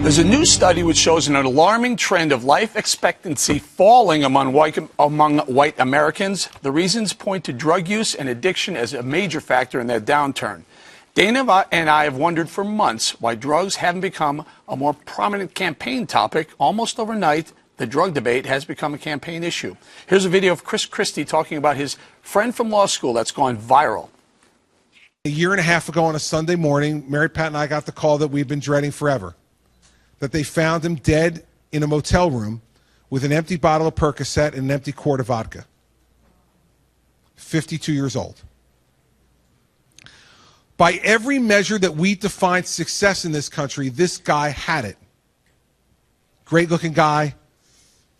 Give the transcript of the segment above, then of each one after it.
There's a new study which shows an alarming trend of life expectancy falling among white Americans. The reasons point to drug use and addiction as a major factor in that downturn. Dana and I have wondered for months why drugs haven't become a more prominent campaign topic. Almost overnight, the drug debate has become a campaign issue. Here's a video of CHRISTIE talking about his friend from law school that's gone viral. A year and a half ago on a Sunday morning, Mary Pat and I got the call that we've been dreading forever. That they found him dead in a motel room with an empty bottle of Percocet and an empty quart of vodka. 52 years old. By every measure that we define success in this country, this guy had it. Great-looking guy,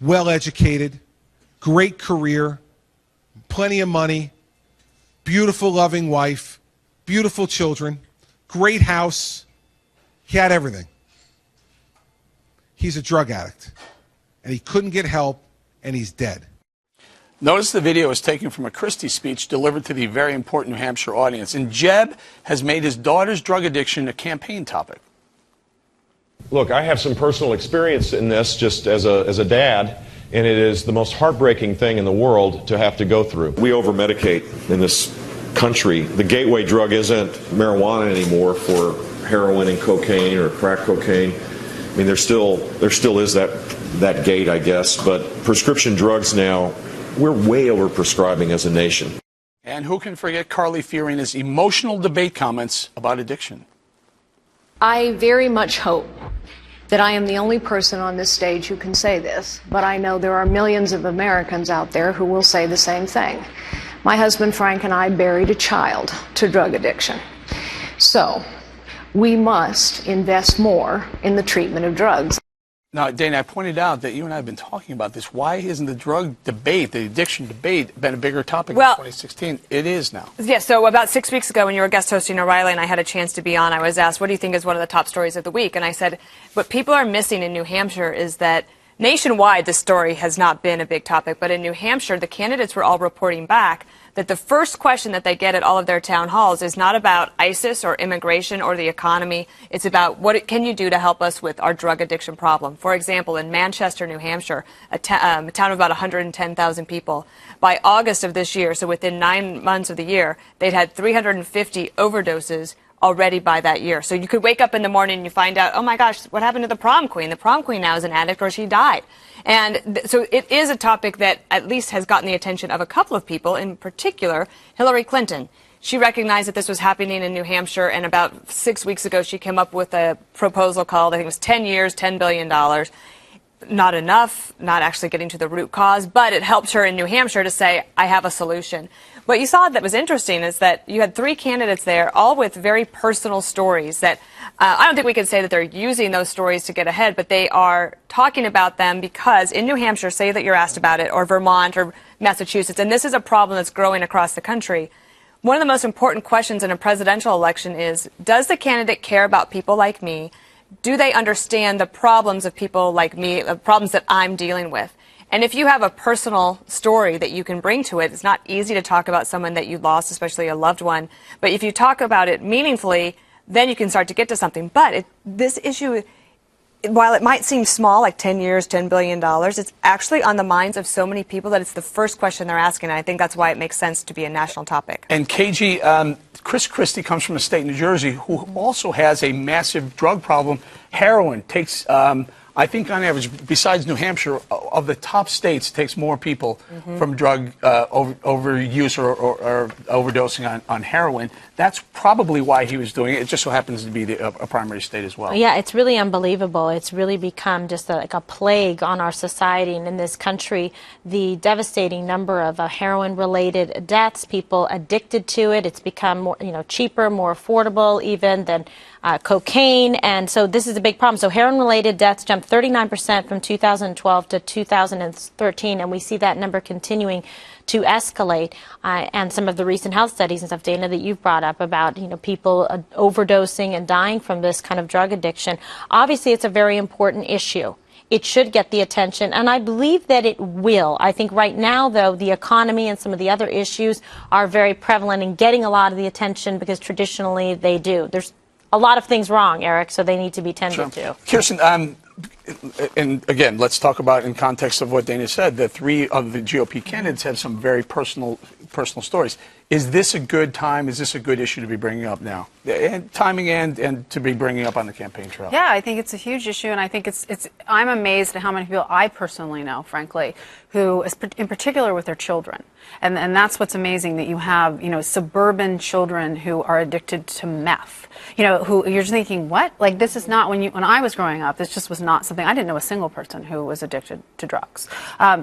well-educated, great career, plenty of money, beautiful, loving wife, beautiful children, great house. He had everything. He's a drug addict, and he couldn't get help, and he's dead. Notice the video is taken from a CHRISTIE speech delivered to the very important New Hampshire audience. And Jeb has made his daughter's drug addiction a campaign topic. Look, I have some personal experience in this just as a dad, and it is the most heartbreaking thing in the world to have to go through. We over-medicate in this country. The gateway drug isn't marijuana anymore for heroin and cocaine or crack cocaine. I mean, there still is that gate, I guess, but prescription drugs now, we're way over prescribing as a nation. And who can forget Carly Fiorina's emotional debate comments about addiction? I very much hope that I am the only person on this stage who can say this, but I know there are millions of Americans out there who will say the same thing. My husband Frank and I buried a child to drug addiction. So we must invest more in the treatment of drugs. Now, Dana, I pointed out that you and I have been talking about this. Why isn't the drug debate, the addiction debate, been a bigger topic in 2016? It is now. Yeah, so about 6 weeks ago when you were guest hosting O'Reilly and I had a chance to be on, I was asked, what do you think is one of the top stories of the week? And I said, what people are missing in New Hampshire is that nationwide this story has not been a big topic, but in New Hampshire the candidates were all reporting back that the first question that they get at all of their town halls is not about ISIS or immigration or the economy. It's about what can you do to help us with our drug addiction problem. For example, in Manchester, New Hampshire, a town of about 110,000 people, by August of this year, so within 9 months of the year, they'd had 350 overdoses already by that year. So you could wake up in the morning and you find out, oh my gosh, what happened to the prom queen? The prom queen now is an addict or she died. And so it is a topic that at least has gotten the attention of a couple of people, in particular Hillary Clinton. She recognized that this was happening in New Hampshire, and about 6 weeks ago she came up with a proposal called, I think it was 10 years, $10 billion. Not enough, not actually getting to the root cause, but it helped her in New Hampshire to say, I have a solution. What you saw that was interesting is that you had three candidates there, all with very personal stories that I don't think we can say that they're using those stories to get ahead, but they are talking about them because in New Hampshire, say that you're asked about it, or Vermont or Massachusetts, and this is a problem that's growing across the country. One of the most important questions in a presidential election is, does the candidate care about people like me? Do they understand the problems of people like me, the problems that I'm dealing with? And if you have a personal story that you can bring to it, it's not easy to talk about someone that you lost, especially a loved one. But if you talk about it meaningfully, then you can start to get to something. But this issue, while it might seem small, like 10 years, $10 billion, it's actually on the minds of so many people that it's the first question they're asking. And I think that's why it makes sense to be a national topic. And KG, CHRISTIE comes from a state, New Jersey, who also has a massive drug problem. Heroin takes, I think on average, besides New Hampshire, of the top states, takes more people from drug overuse or overdosing on heroin. That's probably why he was doing it. It just so happens to be a primary state as well. Yeah, it's really unbelievable. It's really become just like a plague on our society and in this country. The devastating number of heroin-related deaths, people addicted to it. It's become more, cheaper, more affordable even than cocaine, and so this is a big problem. So heroin-related deaths jumped 39% from 2012 to 2013, and we see that number continuing to escalate. And some of the recent health studies and stuff, Dana, that you've brought up about people overdosing and dying from this kind of drug addiction. Obviously, it's a very important issue. It should get the attention, and I believe that it will. I think right now, though, the economy and some of the other issues are very prevalent in getting a lot of the attention because traditionally they do. There's a lot of things wrong, Eric, so they need to be tended to. Kirsten, and again, let's talk about in context of what Dana said, that 3 of the GOP candidates have some very personal stories. Is this a good time? Is this a good issue to be bringing up now? And timing and to be bringing up on the campaign trail? Yeah, I think it's a huge issue, and I think I'm amazed at how many people I personally know, frankly, who, in particular with their children. And that's what's amazing, that you have, suburban children who are addicted to meth. Who you're just thinking, what? Like, this is not, when I was growing up, this just was not something, I didn't know a single person who was addicted to drugs.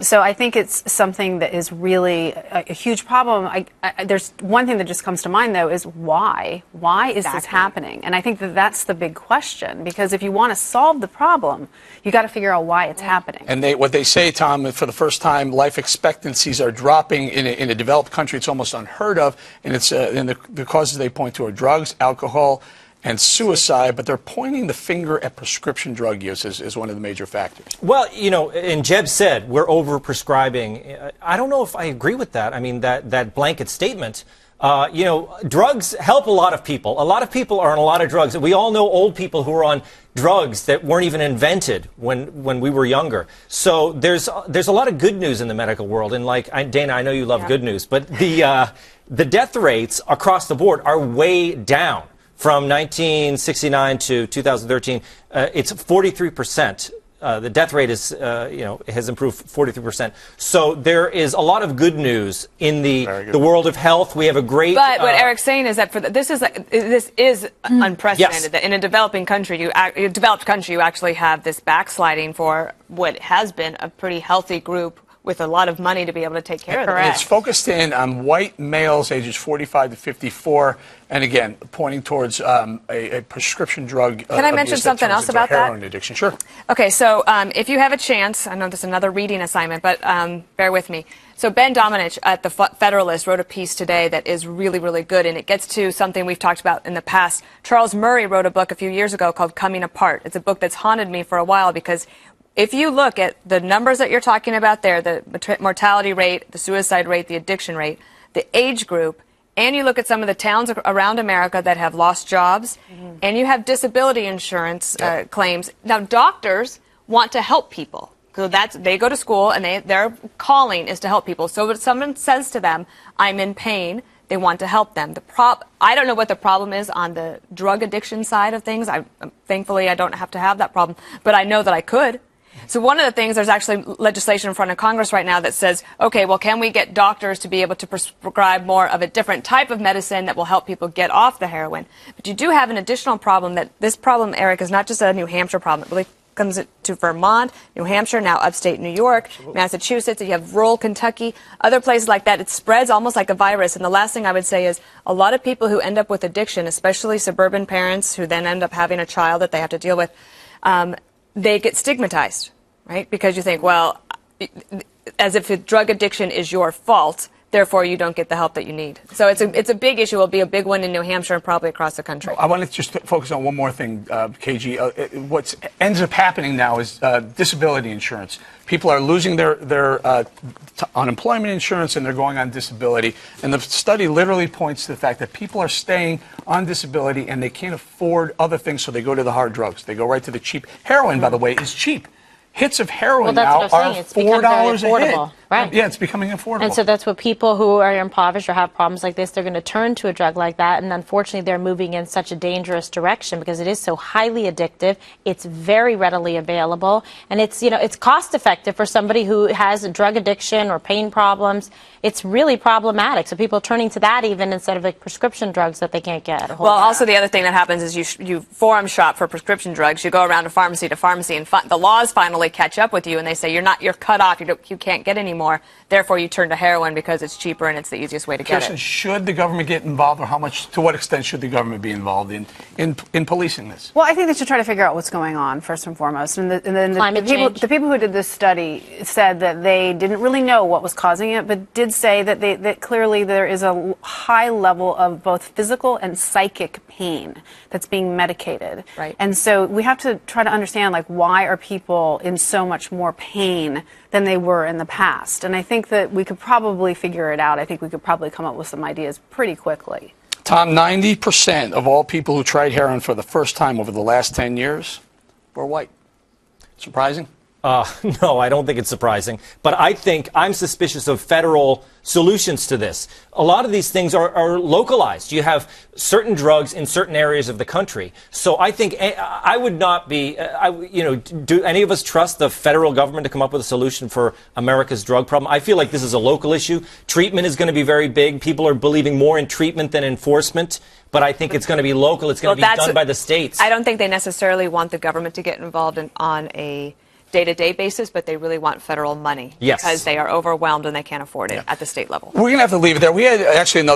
So I think it's something that is really a huge problem. There's one thing that just comes to mind, though, is why? Why is this happening? And I think that that's the big question, because if you want to solve the problem, you got to figure out why it's happening. And what they say, Tom, for the first time, life expectancies are dropping in a developed country. It's almost unheard of, and it's and the causes they point to are drugs, alcohol, and suicide, but they're pointing the finger at prescription drug use as one of the major factors. Well, and Jeb said we're over-prescribing. I don't know if I agree with that. I mean, that blanket statement. Drugs help a lot of people. A lot of people are on a lot of drugs. We all know old people who are on drugs that weren't even invented when we were younger. So there's a lot of good news in the medical world. And Dana, I know you love good news, but the death rates across the board are way down. From 1969 to 2013, it's 43%. The death rate is, has improved 43%. So there is a lot of good news in the world of health. We have a great. But what Eric's saying is that this is unprecedented. Yes. That in a developing country, you actually have this backsliding for what has been a pretty healthy group with a lot of money to be able to take care of them. It's focused in on white males ages 45 to 54, and again, pointing towards a prescription drug. Can I mention something else about that? Heroin addiction. Sure. Okay, so if you have a chance, I know this is another reading assignment, but bear with me. So Ben Domenech at the Federalist wrote a piece today that is really, really good, and it gets to something we've talked about in the past. Charles Murray wrote a book a few years ago called Coming Apart. It's a book that's haunted me for a while, because if you look at the numbers that you're talking about there, the mortality rate, the suicide rate, the addiction rate, the age group, and you look at some of the towns around America that have lost jobs, and you have disability insurance claims. Now, doctors want to help people. So they go to school, and their calling is to help people. So if someone says to them, I'm in pain, they want to help them. I don't know what the problem is on the drug addiction side of things. Thankfully, I don't have to have that problem, but I know that I could. So one of the things, there's actually legislation in front of Congress right now that says, okay, well, can we get doctors to be able to prescribe more of a different type of medicine that will help people get off the heroin? But you do have an additional problem, that this problem, Eric, is not just a New Hampshire problem. It really comes to Vermont, New Hampshire, now upstate New York, Massachusetts, you have rural Kentucky, other places like that. It spreads almost like a virus. And the last thing I would say is a lot of people who end up with addiction, especially suburban parents who then end up having a child that they have to deal with, they get stigmatized, right? Because you think, well, as if drug addiction is your fault, therefore you don't get the help that you need. So it's a big issue. It'll be a big one in New Hampshire and probably across the country. I want to just focus on one more thing, KG. What ends up happening now is disability insurance. People are losing their unemployment insurance, and they're going on disability. And the study literally points to the fact that people are staying on disability and they can't afford other things, so they go to the hard drugs. They go right to the cheap. Heroin, by the way, is cheap. Hits of heroin now are $4 a hit. Right. Yeah, it's becoming affordable. And so that's what people who are impoverished or have problems like this, they're going to turn to a drug like that. And unfortunately, they're moving in such a dangerous direction because it is so highly addictive. It's very readily available. And it's, it's cost effective for somebody who has a drug addiction or pain problems. It's really problematic. So people are turning to that even instead of like prescription drugs that they can't get. Well, also the other thing that happens is you forum shop for prescription drugs. You go around to pharmacy, and the laws finally catch up with you, and they say you're cut off. You can't get any more. Therefore, you turn to heroin because it's cheaper and it's the easiest way to get it. Should the government get involved, or to what extent should the government be involved in policing this? Well, I think they should try to figure out what's going on, first and foremost. And then the people who did this study said that they didn't really know what was causing it, but did say that clearly there is a high level of both physical and psychic pain that's being medicated. Right. And so we have to try to understand, like, why are people in so much more pain than they were in the past? And I think that we could probably figure it out. I think we could probably come up with some ideas pretty quickly. Tom, 90% of all people who tried heroin for the first time over the last 10 years were white. Surprising? No, I don't think it's surprising. But I think I'm suspicious of federal solutions to this. A lot of these things are localized. You have certain drugs in certain areas of the country. So I think I would not be, do any of us trust the federal government to come up with a solution for America's drug problem? I feel like this is a local issue. Treatment is going to be very big. People are believing more in treatment than enforcement. But I think it's going to be local. It's going to be done by the states. I don't think they necessarily want the government to get involved on a day-to-day basis, but they really want federal money. Yes. Because they are overwhelmed and they can't afford it at the state level. We're going to have to leave it there. We had actually another